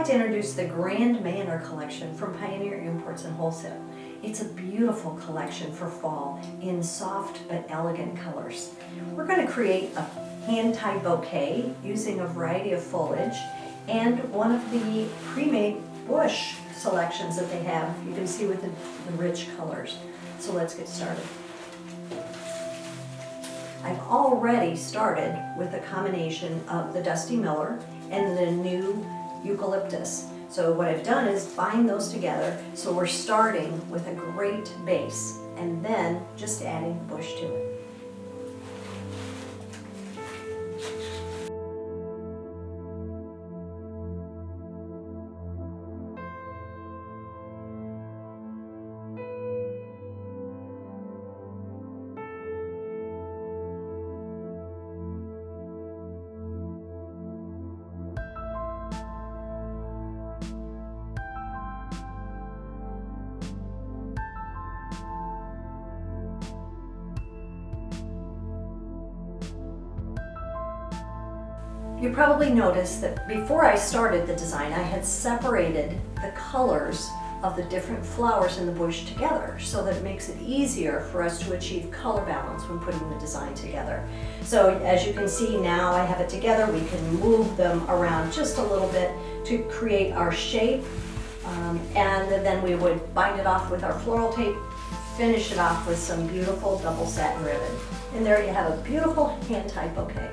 to introduce the Grand Manor collection from Pioneer Imports and Wholesale. It's a beautiful collection for fall in soft but elegant colors. We're going to create a hand-tied bouquet using a variety of foliage and one of the pre-made bush selections that they have. You can see with the rich colors. So let's get started. I've already started with a combination of the Dusty Miller and the new eucalyptus. So what I've done is bind those together, so we're starting with a great base and then just adding bush to it. You probably noticed that before I started the design, I had separated the colors of the different flowers in the bush together so that it makes it easier for us to achieve color balance when putting the design together. So as you can see now I have it together, we can move them around just a little bit to create our shape, and then we would bind it off with our floral tape, finish it off with some beautiful double satin ribbon. And there you have a beautiful hand-tied bouquet.